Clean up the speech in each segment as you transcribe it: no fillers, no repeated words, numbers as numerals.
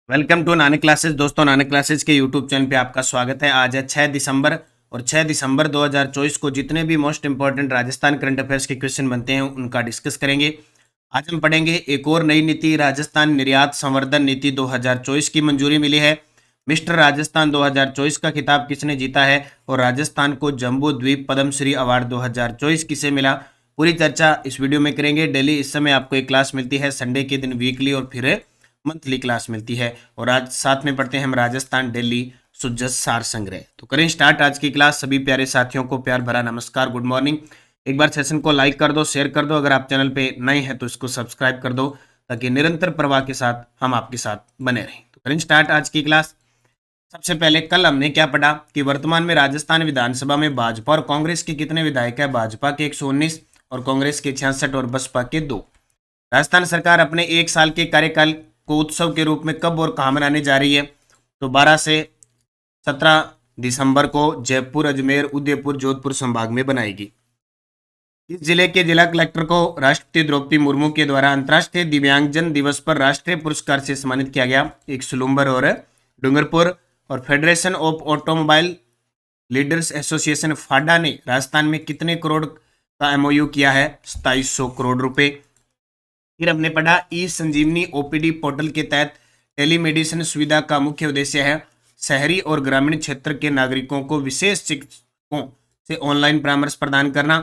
Welcome to Nanak classes. दोस्तों, Nanak classes के YouTube channel पे आपका स्वागत है। आज है 6 दिसंबर और 6 दिसंबर 2024 को जितने भी most important Rajasthan current affairs के क्वेश्चन बनते हैं उनका डिस्कस करेंगे। आज हम पढ़ेंगे एक और नई नीति, राजस्थान निर्यात संवर्धन नीति 2024 की मंजूरी मिली है। मिस्टर राजस्थान 2024 का खिताब किसने जीता है और राजस्थान को जम्बू द्वीप पद्मश्री अवार्ड 2024 किसे मिला, पूरी चर्चा इस वीडियो में करेंगे। डेली इस समय आपको एक क्लास मिलती है, संडे के दिन वीकली और फिर मंथली क्लास मिलती है। और आज साथ में पढ़ते हैं हम राजस्थान डेली सुजस सार संग्रह। तो करें स्टार्ट आज की क्लास। सभी प्यारे साथियों को प्यार भरा नमस्कार, गुड मॉर्निंग। एक बार सेशन को लाइक कर दो, शेयर कर दो। अगर आप चैनल पे नए हैं तो इसको सब्सक्राइब कर दो ताकि निरंतर प्रवाह के साथ हम आपके साथ बने रहें। तो करें स्टार्ट आज की क्लास। सबसे पहले कल हमने क्या पढ़ा कि वर्तमान में राजस्थान विधानसभा में भाजपा और कांग्रेस के कितने विधायक है। भाजपा के 119 और कांग्रेस के 66 और बसपा के 2। राजस्थान सरकार अपने एक साल के कार्यकाल को उत्सव के रूप में कब और कहाँ मनाने जा रही है। तो 12 से 17 दिसंबर को जयपुर, अजमेर, उदयपुर, जोधपुर संभाग में बनाएगी। इस जिले के जिला कलेक्टर को राष्ट्रपति द्रौपदी मुर्मू के द्वारा अंतर्राष्ट्रीय दिव्यांगजन दिवस पर राष्ट्रीय पुरस्कार से सम्मानित किया गया। एक सुलुम्बर और डूंगरपुर और federation of automobile leaders association FADA ने राजस्थान में कितने करोड़ का एमओयू किया है। 2700 करोड़ रुपए। फिर हमने पढ़ा ई संजीवनी ओपीडी पोर्टल के तहत टेलीमेडिसिन सुविधा का मुख्य उद्देश्य है शहरी और ग्रामीण क्षेत्र के नागरिकों को विशेष चिकित्सकों से ऑनलाइन परामर्श प्रदान करना।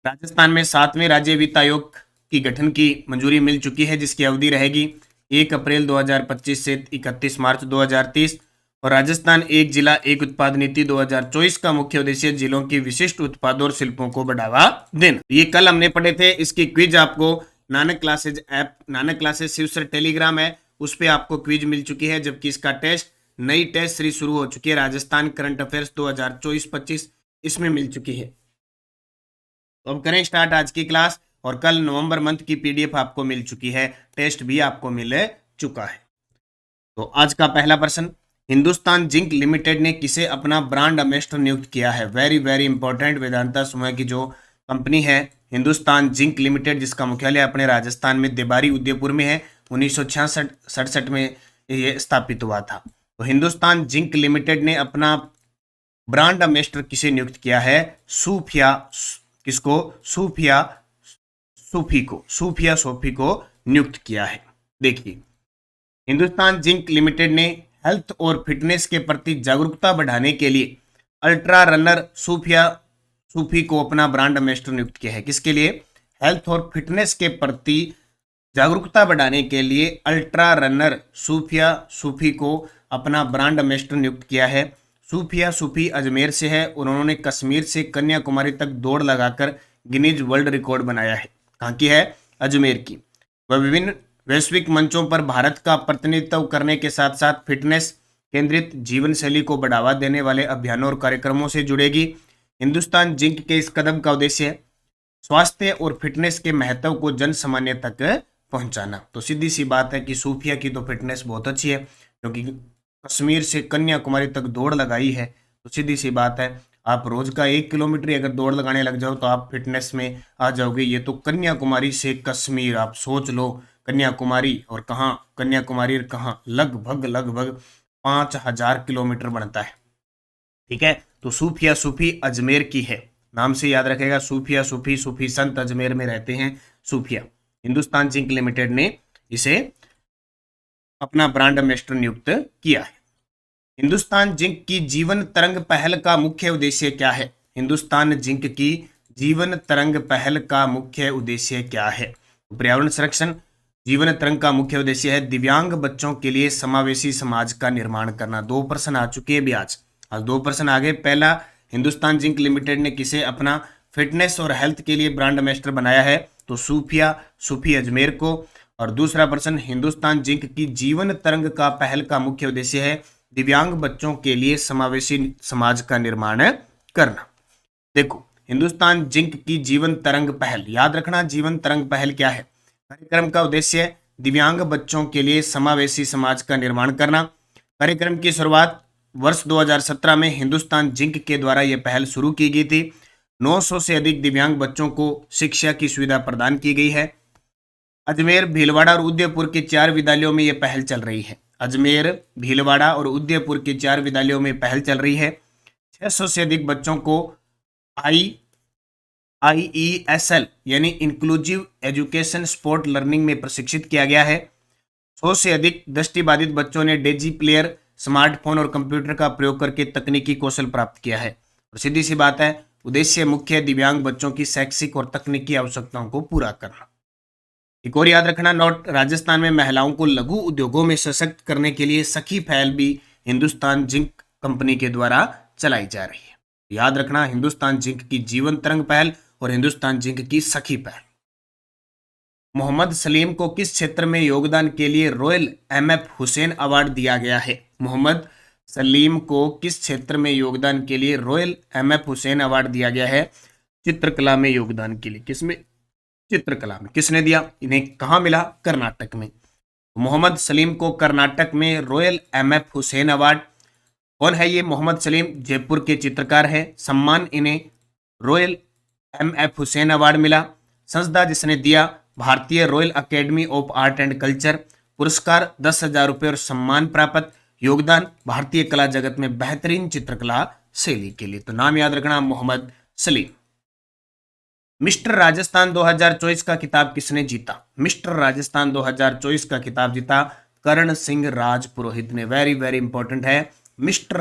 राजस्थान में 7वें राज्य वित्त आयोग की गठन की मंजूरी मिल चुकी है, जिसकी अवधि रहेगी 1 अप्रैल 2025 से 31 मार्च 2030। और राजस्थान एक जिला एक उत्पाद नीति 2024 का मुख्य उद्देश्य जिलों की विशिष्ट उत्पादों और शिल्पों को बढ़ावा देना। ये कल हमने पढ़े थे। इसकी क्विज आपको Nanak classes app, Nanak classes Shiv sir Telegram है, उस पर आपको क्विज मिल चुकी है। जबकि इसका टेस्ट, नई टेस्ट सीरीज शुरू हो चुकी है, राजस्थान करंट अफेयर्स 2024-25 इसमें मिल चुकी है। तो अब करें स्टार्ट आज की क्लास। और कल नवंबर मंथ की पीडीएफ आपको मिल चुकी है, टेस्ट भी आपको मिल चुका है। तो आज का पहला प्रश्न, हिंदुस्तान जिंक लिमिटेड ने किसे अपना ब्रांड एम्बेसडर नियुक्त किया है। Very very important. वेदांता समूह की जो कंपनी है हिंदुस्तान जिंक लिमिटेड, जिसका मुख्यालय अपने राजस्थान में देबारी उदयपुर में है, 1966-67 में ये स्थापित हुआ था। तो हिंदुस्तान जिंक लिमिटेड ने अपना ब्रांड एम्बेसडर किसे नियुक्त किया है। सूफिया, किसको, सूफिया सोफी को नियुक्त किया है। देखिए, हिंदुस्तान जिंक लिमिटेड ने हेल्थ और फिटनेस के प्रति जागरूकता बढ़ाने के लिए अल्ट्रा रनर सूफी को अपना ब्रांड एम्बेसडर नियुक्त किया है। किसके लिए, हेल्थ और फिटनेस के प्रति जागरूकता बढ़ाने के लिए अल्ट्रा रनर सूफी को अपना ब्रांड एम्बेसडर नियुक्त किया है। सूफी अजमेर से है और उन्होंने कश्मीर से कन्याकुमारी तक दौड़ लगाकर गिनीज वर्ल्ड रिकॉर्ड बनाया है। कहाँ की है, अजमेर की। वह विभिन्न वैश्विक मंचों पर भारत का प्रतिनिधित्व करने के साथ साथ फिटनेस केंद्रित जीवन शैली को बढ़ावा देने वाले अभियानों और कार्यक्रमों से जुड़ेगी। हिंदुस्तान जिंक के इस कदम का उद्देश्य है स्वास्थ्य और फिटनेस के महत्व को जन सामान्य तक पहुंचाना। तो सीधी सी बात है कि सूफिया की तो फिटनेस बहुत अच्छी है, क्योंकि कश्मीर से कन्याकुमारी तक दौड़ लगाई है। तो सीधी सी बात है, आप रोज का 1 किलोमीटर अगर दौड़ लगाने लग जाओ तो आप फिटनेस में आ जाओगे। ये तो कन्याकुमारी से कश्मीर, आप सोच लो, कन्याकुमारी और कहाँ लगभग 5000 किलोमीटर बनता है। ठीक है, तो सूफी अजमेर की है, नाम से याद रखेगा। सूफी संत अजमेर में रहते हैं सूफिया। हिंदुस्तान जिंक लिमिटेड ने इसे अपना ब्रांड एम्बेसडर नियुक्त किया है। हिंदुस्तान जिंक की जीवन तरंग पहल का मुख्य उद्देश्य क्या है। हिंदुस्तान जिंक की जीवन तरंग पहल का मुख्य उद्देश्य क्या है। पर्यावरण संरक्षण। जीवन तरंग का मुख्य उद्देश्य है दिव्यांग बच्चों के लिए समावेशी समाज का निर्माण करना। 2 प्रश्न आ चुके हैं भी आज 2 प्रश्न आ गए। पहला, हिंदुस्तान जिंक लिमिटेड ने किसे अपना फिटनेस और हेल्थ के लिए ब्रांड एम्बेसडर बनाया है, तो सूफी अजमेर को। और दूसरा प्रश्न, हिंदुस्तान जिंक की जीवन तरंग का पहल का मुख्य उद्देश्य है दिव्यांग बच्चों के लिए समावेशी समाज का निर्माण करना। देखो, हिंदुस्तान जिंक की जीवन तरंग पहल, याद रखना जीवन तरंग पहल क्या है। कार्यक्रम का उद्देश्य दिव्यांग बच्चों के लिए समावेशी समाज का निर्माण करना। कार्यक्रम की शुरुआत वर्ष 2017 में हिंदुस्तान जिंक के द्वारा यह पहल शुरू की गई थी। 900 से अधिक दिव्यांग बच्चों को शिक्षा की सुविधा प्रदान की गई है। अजमेर, भीलवाड़ा और उदयपुर के 4 विद्यालयों में यह पहल चल रही है। अजमेर, भीलवाड़ा और उदयपुर के 4 विद्यालयों में पहल चल रही है। 600 से अधिक बच्चों को IESL यानी इंक्लूसिव एजुकेशन स्पोर्ट लर्निंग में प्रशिक्षित किया गया है। 100 से अधिक दृष्टिबाधित बच्चों ने डेजी प्लेयर, स्मार्टफोन और कंप्यूटर का प्रयोग करके तकनीकी कौशल प्राप्त किया है। और सीधी सी बात है, उद्देश्य मुख्य दिव्यांग बच्चों की शैक्षिक और तकनीकी आवश्यकताओं को पूरा करना। एक और याद रखना नोट, राजस्थान में महिलाओं को लघु उद्योगों में सशक्त करने के लिए सखी पहल भी हिंदुस्तान जिंक कंपनी के द्वारा चलाई जा रही है। याद रखना, हिंदुस्तान जिंक की जीवन तरंग पहल और हिंदुस्तान जिंक की सखी पहल। मोहम्मद सलीम को किस क्षेत्र में योगदान के लिए रॉयल MF हुसैन अवार्ड दिया गया है? मोहम्मद सलीम को किस क्षेत्र में योगदान के लिए रॉयल MF हुसैन अवार्ड दिया गया है? चित्रकला में योगदान के लिए। किसमें? चित्रकला में। किसने दिया? इन्हें कहाँ मिला? कर्नाटक में। मोहम्मद सलीम को कर्नाटक में रॉयल MF हुसैन अवार्ड। कौन है ये मोहम्मद सलीम? जयपुर के चित्रकार है। सम्मान इन्हें रॉयल MF हुसैन अवार्ड मिला। संस्था जिसने दिया, भारतीय royal academy of art and culture. पुरस्कार 10,000 रुपये और सम्मान प्राप्त। योगदान भारतीय कला जगत में बेहतरीन चित्रकला शैली के लिए। तो नाम याद रखना, मोहम्मद सलीम। मिस्टर राजस्थान 2024 का किताब किसने जीता? मिस्टर राजस्थान 2024 का किताब जीता कर्ण सिंह राजपुरोहित ने। वेरी वेरी इंपॉर्टेंट है। मिस्टर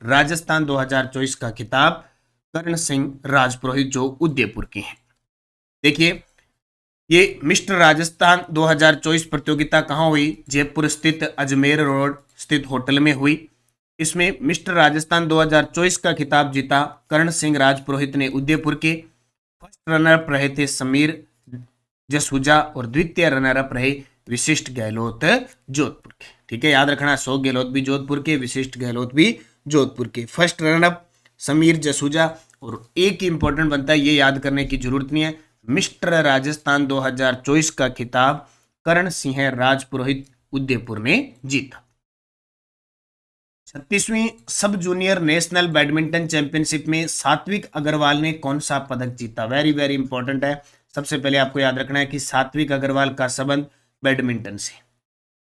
राजस्थान 2024 का किताब कर्ण सिंह राजपुरोहित जो उदयपुर के हैं। देखिए, ये मिस्टर राजस्थान 2024 प्रतियोगिता कहाँ हुई? जयपुर स्थित अजमेर रोड स्थित होटल में हुई। इसमें मिस्टर राजस्थान 2024 का खिताब जीता कर्ण सिंह राजपुरोहित ने उदयपुर के। फर्स्ट रनरअप रहे थे समीर जसूजा और द्वितीय रनरअप रहे विशिष्ट गहलोत जोधपुर के। ठीक है, याद रखना, अशोक गहलोत भी जोधपुर के, विशिष्ट गहलोत भी जोधपुर के। First runner-up Sameer Jasuja. और एक इंपॉर्टेंट बनता है, ये याद करने की जरूरत नहीं है, मिस्टर राजस्थान 2024 का खिताब कर्ण सिंह राजपुरोहित उदयपुर ने जीता। 36वीं sub junior national badminton championship में सात्विक अग्रवाल ने कौन सा पदक जीता? वेरी वेरी इंपॉर्टेंट है। सबसे पहले आपको याद रखना है कि सात्विक अग्रवाल का संबंध बैडमिंटन से।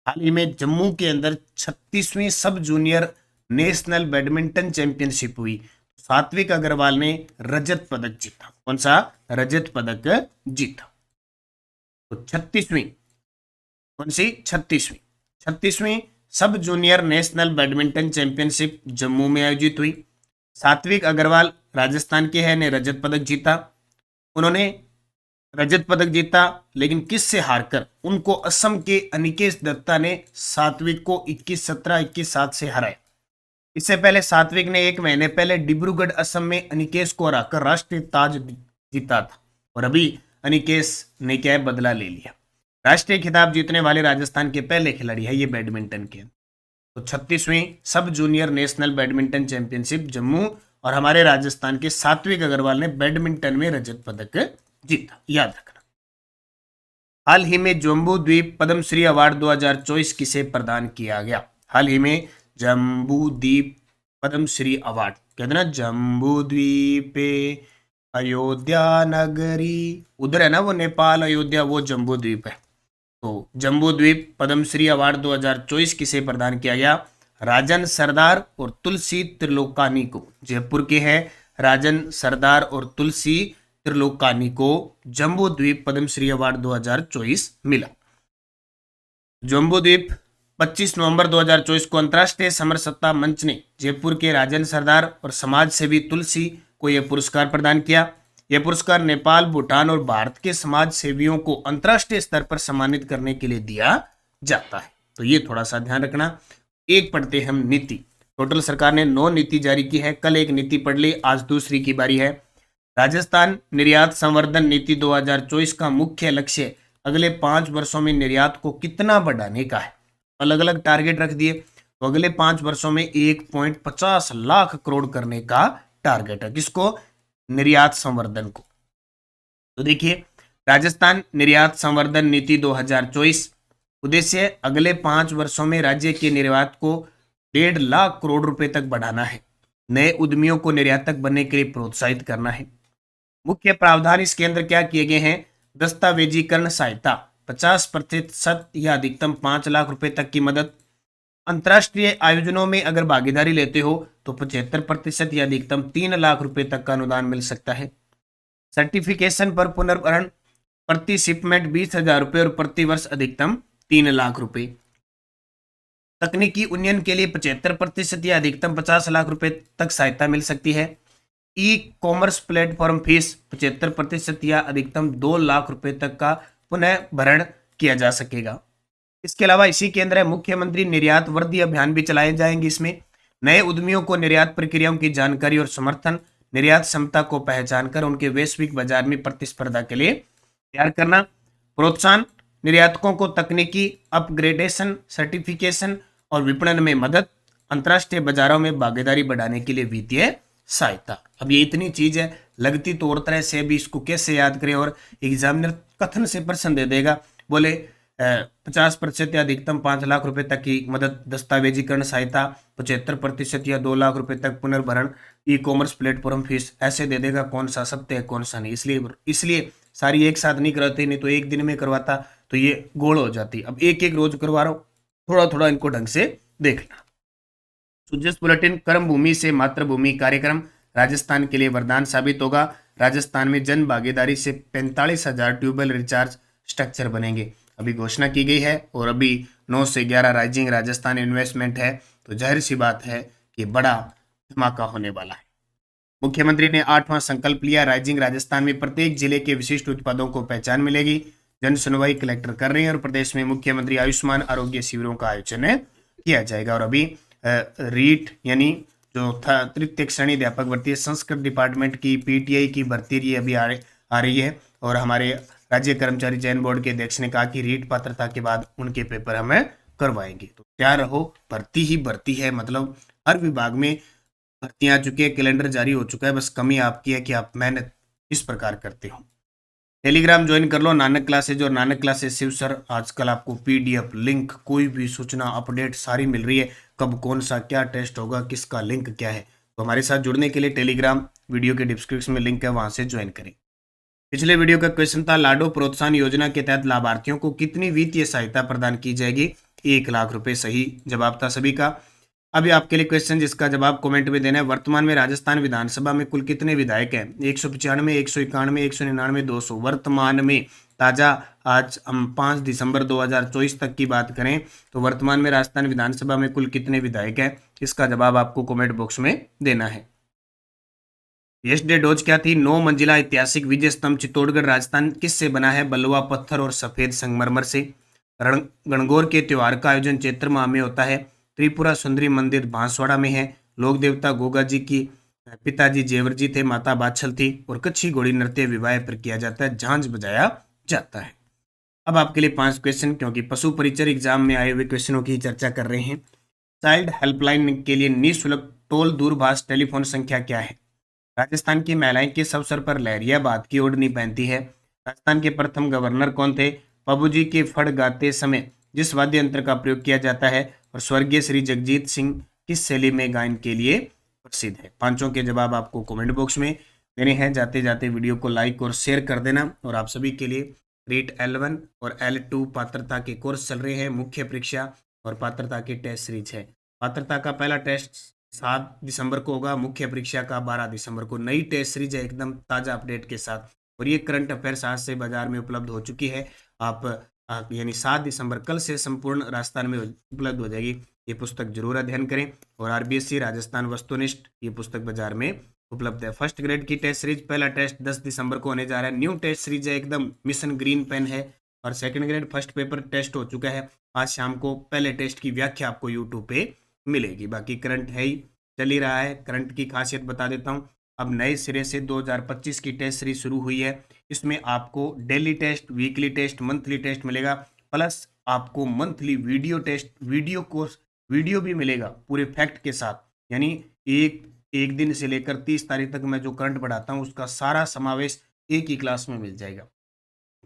हाल ही में जम्मू के अंदर 36वीं sub junior national badminton championship हुई। सात्विक अग्रवाल ने रजत पदक जीता। कौन सा? रजत पदक जीता। तो 36वीं कौन सी? 36वीं sub junior national badminton championship Jammu में आयोजित हुई। सात्विक अग्रवाल राजस्थान के हैं, ने रजत पदक जीता। उन्होंने रजत पदक जीता, लेकिन किससे हारकर? उनको असम के अनिकेश दत्ता ने सात्विक को 21-17, 21-7 से हराया। इससे पहले सात्विक ने 1 महीने पहले डिब्रूगढ़ असम में अनिकेश को हराकर राष्ट्रीय ताज जीता था। और अभी अनिकेश ने क्या है? बदला ले लिया। राष्ट्रीय खिताब जीतने वाले राजस्थान के पहले खिलाड़ी है ये बैडमिंटन के। तो 36वीं sub junior national badminton championship Jammu, और हमारे राजस्थान के सात्विक अग्रवाल ने बैडमिंटन में रजत पदक जीता। याद रखना। हाल ही में जम्बू द्वीप पद्मश्री अवार्ड 2024 किसे प्रदान किया गया? हाल ही में जम्बू द्वीप पद्मश्री अवार्ड, कहते ना जम्बू द्वीपे अयोध्या नगरी, उधर है ना वो नेपाल अयोध्या, वो जम्बू द्वीप है। तो जम्बू द्वीप पद्मश्री अवार्ड 2024 किसे प्रदान किया गया? राजन सरदार और तुलसी त्रिलोकानी को। जयपुर के हैं राजन सरदार और तुलसी त्रिलोकानी को जम्बू द्वीप पद्मश्री अवार्ड 2024 मिला। जम्बू द्वीप 25 नवंबर 2024 को अंतर्राष्ट्रीय समर सत्ता मंच ने जयपुर के राजन सरदार और समाज सेवी तुलसी को यह पुरस्कार प्रदान किया। यह पुरस्कार नेपाल, भूटान और भारत के समाज सेवियों को अंतर्राष्ट्रीय स्तर पर सम्मानित करने के लिए दिया जाता है। तो ये थोड़ा सा ध्यान रखना। एक पढ़ते हम नीति। टोटल सरकार ने 9 नीति जारी की है। कल एक नीति पढ़ ली, आज दूसरी की बारी है। राजस्थान निर्यात संवर्धन नीति 2024 का मुख्य लक्ष्य अगले 5 वर्षों में निर्यात को कितना बढ़ाने का है। अलग अलग टारगेट रख दिए। तो अगले 5 वर्षों में 1.50 लाख करोड़ करने का टारगेट है। किसको? निर्यात संवर्धन को। तो देखिए, राजस्थान निर्यात संवर्धन नीति 2024 उद्देश्य अगले 5 वर्षों में राज्य के निर्यात को 1.5 लाख करोड़ रुपए तक बढ़ाना है। नए उद्यमियों को निर्यातक बनने के लिए प्रोत्साहित करना है। मुख्य प्रावधान इसके अंदर क्या किए गए हैं? दस्तावेजीकरण सहायता, 50% या अधिकतम 5 लाख रुपए तक की मदद। अंतर्राष्ट्रीय आयोजनों में अगर भागीदारी लेते हो तो 75% या अधिकतम 3 लाख रुपए तक का अनुदान मिल सकता है। सर्टिफिकेशन पर पुनर्भरण प्रति शिपमेंट 20,000 रुपए और प्रति वर्ष अधिकतम 3 लाख रुपए। तकनीकी उन्नयन के लिए 75% या अधिकतम 50 लाख रुपए तक सहायता मिल सकती है। ई कॉमर्स प्लेटफॉर्म फीस 75% या अधिकतम 2 लाख रुपए तक का पुनः भरण किया जा सकेगा। इसके अलावा इसी के अंदर मुख्यमंत्री निर्यात वृद्धि अभियान भी चलाए जाएंगे। इसमें नए उद्यमियों को निर्यात प्रक्रियाओं की जानकारी और समर्थन, निर्यात क्षमता को पहचान कर उनके वैश्विक बाजार में प्रतिस्पर्धा के लिए तैयार करना, प्रोत्साहन, निर्यातकों को तकनीकी अपग्रेडेशन, सर्टिफिकेशन और विपणन में मदद, अंतर्राष्ट्रीय बाजारों में भागीदारी बढ़ाने के लिए वित्तीय सहायता। अब ये इतनी चीज है, लगती तो और तरह से, अभी इसको कैसे याद करें, और एग्जामिनर कथन से प्रश्न दे देगा। बोले 50% या अधिकतम 5 लाख रुपए तक की मदद, दस्तावेजीकरण सहायता 75% या 2 लाख रुपए तक पुनर्भरण, ई कॉमर्स प्लेटफॉर्म फीस, ऐसे दे देगा कौन सा सत्य है कौन सा नहीं। इसलिए सारी एक साथ नहीं करवाते, नहीं तो एक दिन में करवाता तो ये गोल हो जाती। अब एक एक रोज करवा रहा हूँ, थोड़ा थोड़ा इनको ढंग से देखना। सुजस बुलेटिन, कर्म भूमि से मातृभूमि कार्यक्रम राजस्थान के लिए वरदान साबित होगा। राजस्थान में जन भागीदारी से 45,000 ट्यूबवेल रिचार्ज स्ट्रक्चर बनेंगे, अभी घोषणा की गई है। और अभी 9 से 11 राइजिंग राजस्थान इन्वेस्टमेंट है, तो जाहिर सी बात है कि बड़ा धमाका होने वाला है। मुख्यमंत्री ने 8वां संकल्प लिया, राइजिंग राजस्थान में प्रत्येक जिले के विशिष्ट उत्पादों को पहचान मिलेगी। जन सुनवाई कलेक्टर कर रहे हैं और प्रदेश में मुख्यमंत्री आयुष्मान आरोग्य शिविरों का आयोजन किया जाएगा। और अभी रीट यानी जो था तृतीय श्रेणी अध्यापक भर्ती संस्कृत डिपार्टमेंट की पीटीआई की भर्ती ये अभी आ रही है। और हमारे राज्य कर्मचारी चयन बोर्ड के अध्यक्ष ने कहा कि रीट पात्रता के बाद उनके पेपर हमें करवाएंगे। तो तैयार रहो, भर्ती ही भर्ती है, मतलब हर विभाग में भर्तियां आ चुकी है, कैलेंडर जारी हो चुका है, बस कमी आपकी है कि आप मेहनत इस प्रकार करते हो। टेलीग्राम ज्वाइन कर लो, नानक क्लासेज। और नानक क्लासेज शिव सर आजकल आपको पीडीएफ लिंक, कोई भी सूचना अपडेट सारी मिल रही है, कब कौन सा क्या टेस्ट होगा, किसका लिंक क्या है। तो हमारे साथ जुड़ने के लिए टेलीग्राम वीडियो के डिस्क्रिप्शन में लिंक है, वहां से ज्वाइन करें। पिछले वीडियो का क्वेश्चन था, लाडो प्रोत्साहन योजना के तहत लाभार्थियों को कितनी वित्तीय सहायता प्रदान की जाएगी? 1 लाख रुपए सही जवाब था सभी का। अभी आपके लिए क्वेश्चन जिसका जवाब कमेंट में देना है। वर्तमान में राजस्थान विधानसभा में कुल कितने विधायक हैं? 195, 191, 199, 200। वर्तमान में ताजा, आज हम 5 दिसंबर 2024 तक की बात करें तो वर्तमान में राजस्थान विधानसभा में कुल कितने विधायक हैं, इसका जवाब आपको कमेंट बॉक्स में देना है। यस्टरडे डोज क्या थी? 9 मंजिला ऐतिहासिक विजय स्तंभ चित्तौड़गढ़ राजस्थान किससे बना है? बलुआ पत्थर और सफेद संगमरमर से। गणगौर के त्योहार का आयोजन चैत्र माह में होता है। त्रिपुरा सुंदरी मंदिर बांसवाड़ा में है। लोक देवता गोगा जी की पिताजी जेवर जी थे, माता बाछल थी। और कच्छी घोड़ी नृत्य विवाह पर किया जाता है, झांझ बजाया जाता है। अब आपके लिए 5 क्वेश्चन, क्योंकि पशु परिचर एग्जाम में आए हुए क्वेश्चनों की चर्चा कर रहे हैं। चाइल्ड हेल्पलाइन के लिए निःशुल्क टोल दूरभाष टेलीफोन संख्या क्या है? राजस्थान की महिलाएं किस अवसर पर लहरियाबाद की ओढ़नी पहनती है? राजस्थान के प्रथम गवर्नर कौन थे? पबूजी के फड़ गाते समय जिस वाद्य यंत्र का प्रयोग किया जाता है? और स्वर्गीय श्री जगजीत सिंह किस शैली में गायन के लिए प्रसिद्ध है? पांचों के जवाब आपको कमेंट बॉक्स में देने हैं। जाते जाते वीडियो को लाइक और शेयर कर देना। और आप सभी के लिए रीट L1 और L2 पात्रता के कोर्स चल रहे हैं, मुख्य परीक्षा और पात्रता की टेस्ट सीरीज है। पात्रता का पहला टेस्ट 7 दिसंबर को होगा, मुख्य परीक्षा का 12 दिसंबर को। नई टेस्ट सीरीज है एकदम ताज़ा अपडेट के साथ। और ये करंट अफेयर्स आज से बाजार में उपलब्ध हो चुकी है। आप यानी 7 दिसंबर कल से संपूर्ण राजस्थान में उपलब्ध हो जाएगी। ये पुस्तक जरूर अध्ययन करें। और आरबीएससी राजस्थान वस्तुनिष्ठ ये पुस्तक बाजार में उपलब्ध है। फर्स्ट ग्रेड की टेस्ट सीरीज पहला टेस्ट 10 दिसंबर को होने जा रहा है। न्यू टेस्ट सीरीज है, एकदम मिशन ग्रीन पेन है। और second grade first paper test हो चुका है। आज शाम को पहले टेस्ट की व्याख्या आपको यूट्यूब पे मिलेगी। बाकी करंट है ही, चल ही रहा है। करंट की खासियत बता देता हूँ। अब नए सिरे से 2025 की टेस्ट सीरीज शुरू हुई है। इसमें आपको daily test, weekly test, monthly test मिलेगा, प्लस आपको monthly video test, video course, video भी मिलेगा पूरे फैक्ट के साथ। यानी एक दिन से लेकर 30 तारीख तक मैं जो करंट पढ़ाता हूँ उसका सारा समावेश एक ही क्लास में मिल जाएगा।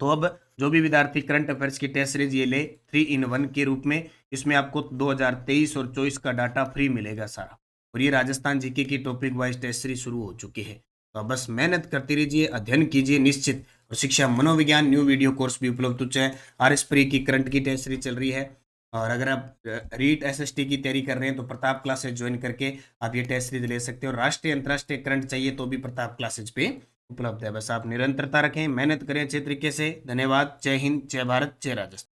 तो अब जो भी विद्यार्थी करंट अफेयर्स की टेस्ट सीरीज ये ले 3 in 1 के रूप में, इसमें आपको 2023 और 24 का डाटा फ्री मिलेगा सारा। और ये राजस्थान जीके की टॉपिक वाइज टेस्ट सीरीज शुरू हो चुकी है। तो अब बस मेहनत करते रहिए, अध्ययन कीजिए निश्चित, और शिक्षा मनोविज्ञान न्यू वीडियो कोर्स भी उपलब्ध है। RS प्री की करंट की टेस्ट सीरीज चल रही है। और अगर आप रीट SST की तैयारी कर रहे हैं तो प्रताप क्लासेज ज्वाइन करके आप ये टेस्ट सीरीज ले सकते हो। राष्ट्रीय अंतर्राष्ट्रीय करंट चाहिए तो भी प्रताप क्लासेज पे उपलब्ध है। बस आप निरंतरता रखें, मेहनत करें अच्छे तरीके से। धन्यवाद। जय हिंद, जय भारत, जय राजस्थान।